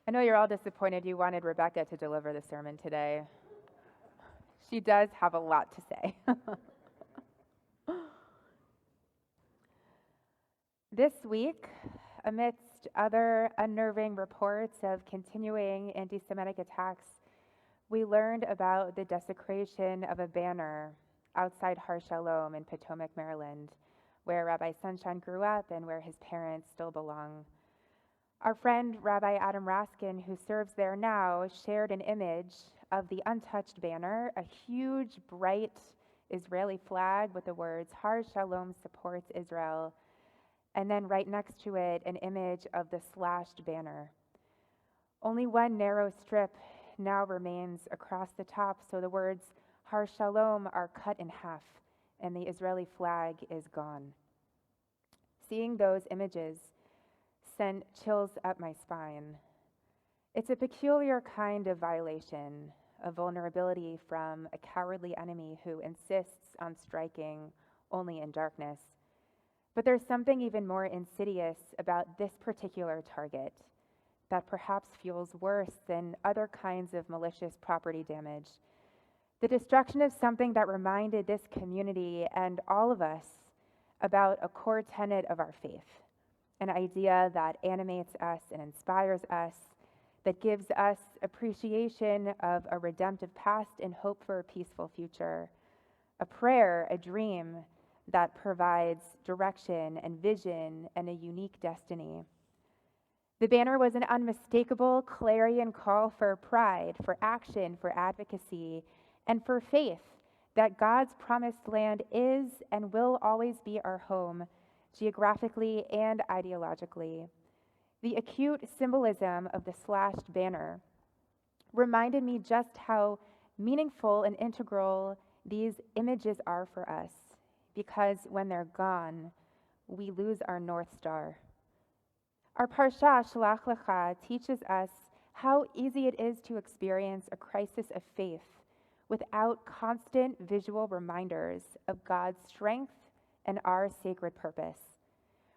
I know you're all disappointed you wanted Rebecca to deliver the sermon today. She does have a lot to say. This week, amidst other unnerving reports of continuing anti Semitic attacks, we learned about the desecration of a banner outside Har Shalom in Potomac, Maryland, where Rabbi Sunshine grew up and where his parents still belong. Our friend Rabbi Adam Raskin, who serves there now, shared an image of the untouched banner, a huge, bright Israeli flag with the words, Har Shalom supports Israel, and then right next to it, an image of the slashed banner. Only one narrow strip now remains across the top, so the words Har Shalom are cut in half, and the Israeli flag is gone. Seeing those images sent chills up my spine. It's a peculiar kind of violation, a vulnerability from a cowardly enemy who insists on striking only in darkness. But there's something even more insidious about this particular target that perhaps feels worse than other kinds of malicious property damage. The destruction of something that reminded this community and all of us about a core tenet of our faith, an idea that animates us and inspires us, that gives us appreciation of a redemptive past and hope for a peaceful future, a prayer, a dream that provides direction and vision and a unique destiny. The banner was an unmistakable clarion call for pride, for action, for advocacy, and for faith that God's promised land is and will always be our home, geographically and ideologically. The acute symbolism of the slashed banner reminded me just how meaningful and integral these images are for us, because when they're gone, we lose our North Star. Our Parashat, Shlach, Lecha, teaches us how easy it is to experience a crisis of faith without constant visual reminders of God's strength and our sacred purpose.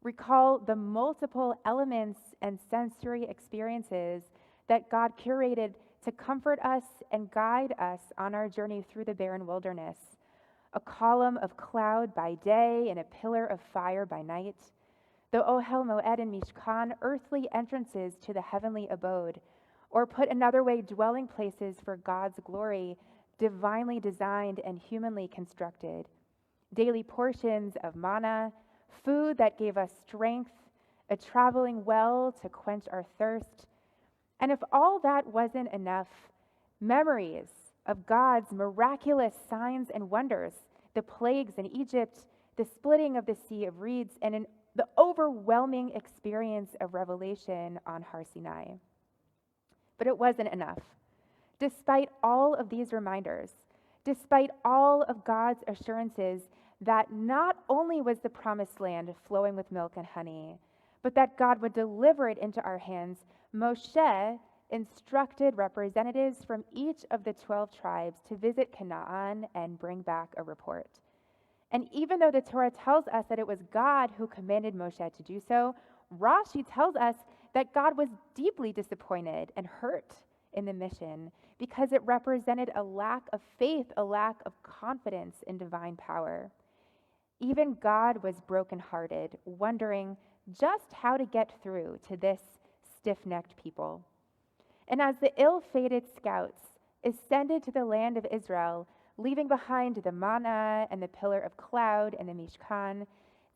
Recall the multiple elements and sensory experiences that God curated to comfort us and guide us on our journey through the barren wilderness. A column of cloud by day and a pillar of fire by night. The Ohel Moed and Mishkan, earthly entrances to the heavenly abode, or put another way, dwelling places for God's glory, divinely designed and humanly constructed. Daily portions of manna, food that gave us strength, a traveling well to quench our thirst. And if all that wasn't enough, memories of God's miraculous signs and wonders, the plagues in Egypt, the splitting of the Sea of Reeds, and the overwhelming experience of revelation on Har Sinai. But it wasn't enough. Despite all of these reminders, despite all of God's assurances that not only was the promised land flowing with milk and honey, but that God would deliver it into our hands, Moshe instructed representatives from each of the 12 tribes to visit Canaan and bring back a report. And even though the Torah tells us that it was God who commanded Moshe to do so, Rashi tells us that God was deeply disappointed and hurt in the mission because it represented a lack of faith, a lack of confidence in divine power. Even God was brokenhearted, wondering just how to get through to this stiff-necked people. And as the ill-fated scouts ascended to the land of Israel, leaving behind the manna and the pillar of cloud and the Mishkan,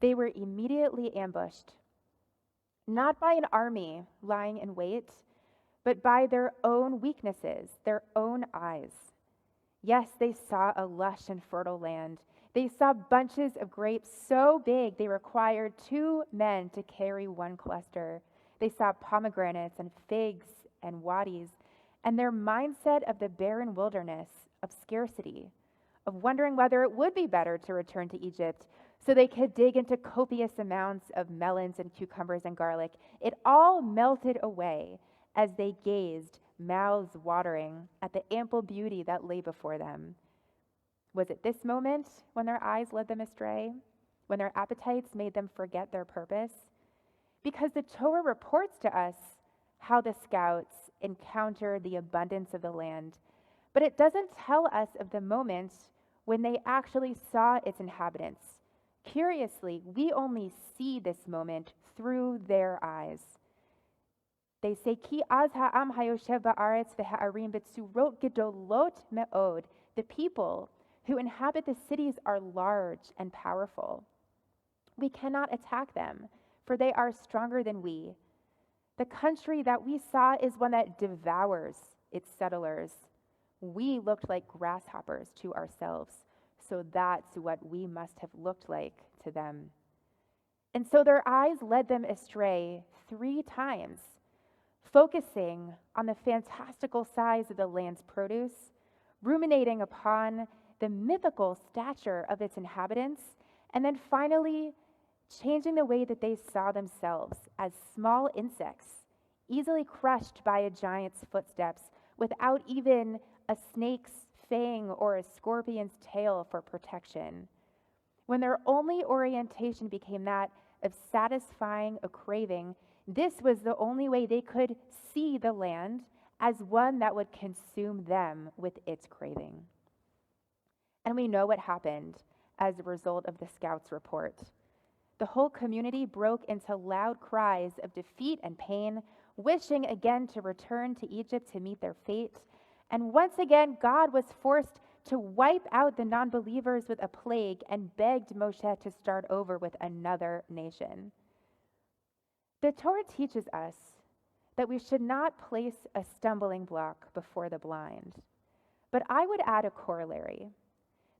they were immediately ambushed, not by an army lying in wait, but by their own weaknesses, their own eyes. Yes, they saw a lush and fertile land. They saw bunches of grapes so big they required 2 men to carry one cluster. They saw pomegranates and figs and wadis, and their mindset of the barren wilderness, of scarcity, of wondering whether it would be better to return to Egypt so they could dig into copious amounts of melons and cucumbers and garlic, it all melted away as they gazed, mouths watering, at the ample beauty that lay before them. Was it this moment when their eyes led them astray, when their appetites made them forget their purpose? Because the Torah reports to us how the scouts encountered the abundance of the land, but it doesn't tell us of the moment when they actually saw its inhabitants. Curiously, we only see this moment through their eyes. They say, Ki az ha'am hayoshev ba'aretz v'ha'arim b'tzurot gedolot me'od. The people who inhabit the cities are large and powerful. We cannot attack them, for they are stronger than we. The country that we saw is one that devours its settlers. We looked like grasshoppers to ourselves, so that's what we must have looked like to them. And so their eyes led them astray 3 times, focusing on the fantastical size of the land's produce, ruminating upon the mythical stature of its inhabitants, and then finally changing the way that they saw themselves as small insects, easily crushed by a giant's footsteps, without even a snake's fang or a scorpion's tail for protection. When their only orientation became that of satisfying a craving, this was the only way they could see the land as one that would consume them with its craving. And we know what happened as a result of the scouts' report. The whole community broke into loud cries of defeat and pain, wishing again to return to Egypt to meet their fate. And once again, God was forced to wipe out the non-believers with a plague and begged Moshe to start over with another nation. The Torah teaches us that we should not place a stumbling block before the blind. But I would add a corollary,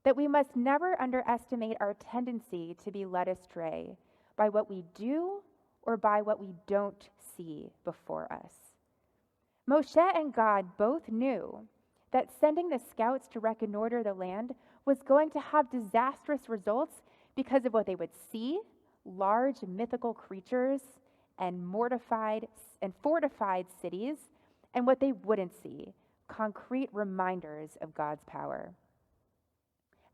that we must never underestimate our tendency to be led astray by what we do or by what we don't see before us. Moshe and God both knew that sending the scouts to reconnoiter the land was going to have disastrous results because of what they would see, large mythical creatures and fortified cities, and what they wouldn't see, concrete reminders of God's power.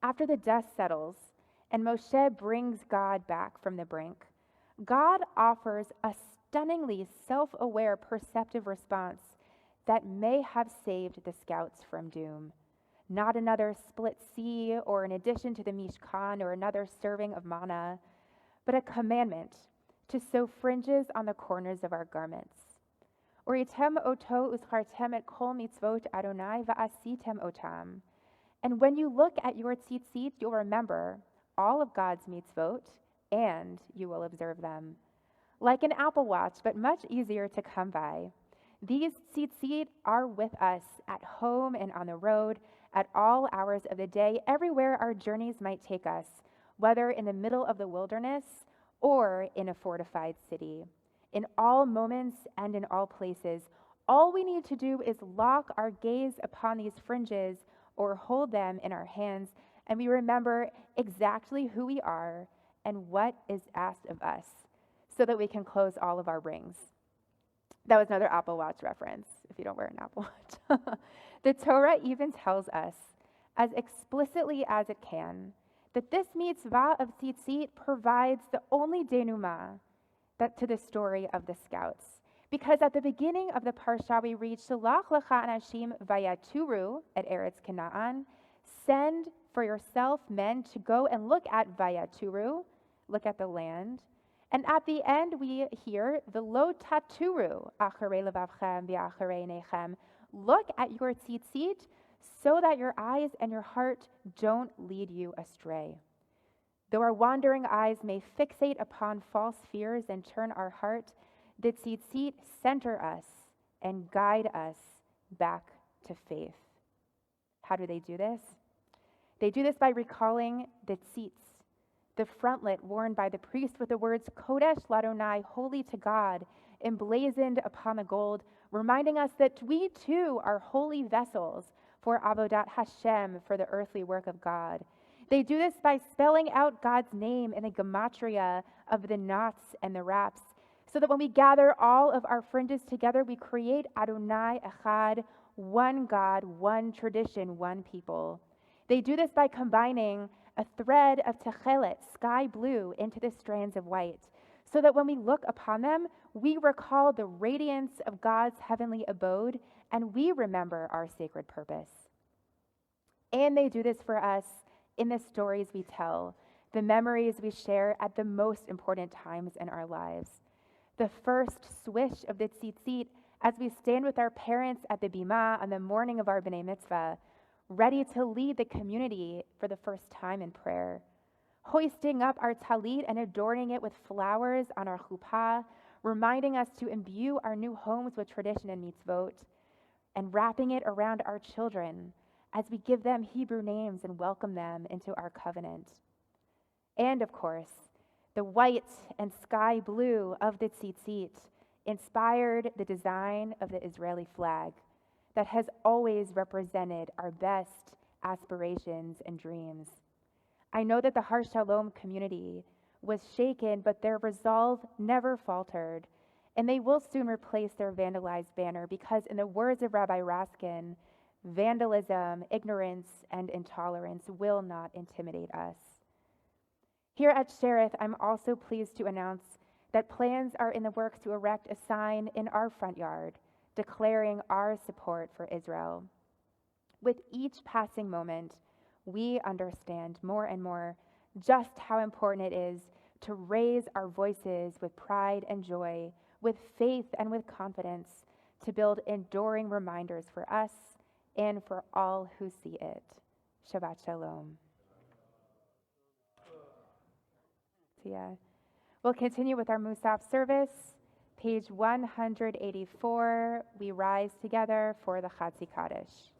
After the dust settles and Moshe brings God back from the brink, God offers a stunningly self-aware, perceptive response that may have saved the scouts from doom. Not another split sea or an addition to the Mishkan or another serving of manna, but a commandment to sew fringes on the corners of our garments. Uritem oto uschartem et kol mitzvot Adonai va'asitem otam. And when you look at your tzitzit, you'll remember all of God's mitzvot, and you will observe them. Like an Apple Watch, but much easier to come by. These tzitzit are with us at home and on the road, at all hours of the day, everywhere our journeys might take us, whether in the middle of the wilderness or in a fortified city. In all moments and in all places, all we need to do is lock our gaze upon these fringes or hold them in our hands, and we remember exactly who we are and what is asked of us, so that we can close all of our rings. That was another Apple Watch reference, if you don't wear an Apple Watch. The Torah even tells us, as explicitly as it can, that this mitzvah of tzitzit provides the only denouement to the story of the scouts. Because at the beginning of the Parsha, we read, Shlach Lecha anashim vayaturu et Eretz Canaan. Send for yourself men to go and look at vayaturu, look at the land. And at the end, we hear, V'lo taturu acharei levavchem v'acharei nechem. Look at your tzitzit so that your eyes and your heart don't lead you astray. Though our wandering eyes may fixate upon false fears and turn our heart, the tzitzit center us and guide us back to faith. How do they do this? They do this by recalling the tzitz, the frontlet worn by the priest with the words Kodesh Ladonai, holy to God, emblazoned upon the gold, reminding us that we too are holy vessels for Avodat Hashem, for the earthly work of God. They do this by spelling out God's name in the gematria of the knots and the wraps, so that when we gather all of our fringes together, we create Adonai Echad, one God, one tradition, one people. They do this by combining a thread of techelet, sky blue, into the strands of white, so that when we look upon them, we recall the radiance of God's heavenly abode, and we remember our sacred purpose. And they do this for us in the stories we tell, the memories we share at the most important times in our lives. The first swish of the tzitzit as we stand with our parents at the bima on the morning of our b'nai mitzvah, ready to lead the community for the first time in prayer. Hoisting up our talit and adorning it with flowers on our chuppah, reminding us to imbue our new homes with tradition and mitzvot, and wrapping it around our children as we give them Hebrew names and welcome them into our covenant. And of course, the white and sky blue of the tzitzit inspired the design of the Israeli flag that has always represented our best aspirations and dreams. I know that the Har Shalom community was shaken, but their resolve never faltered, and they will soon replace their vandalized banner because, in the words of Rabbi Raskin, vandalism, ignorance, and intolerance will not intimidate us. Here at Shira, I'm also pleased to announce that plans are in the works to erect a sign in our front yard declaring our support for Israel. With each passing moment, we understand more and more just how important it is to raise our voices with pride and joy, with faith and with confidence, to build enduring reminders for us and for all who see it. Shabbat Shalom. We'll continue with our Musaf service. Page 184, we rise together for the Chatzi Kaddish.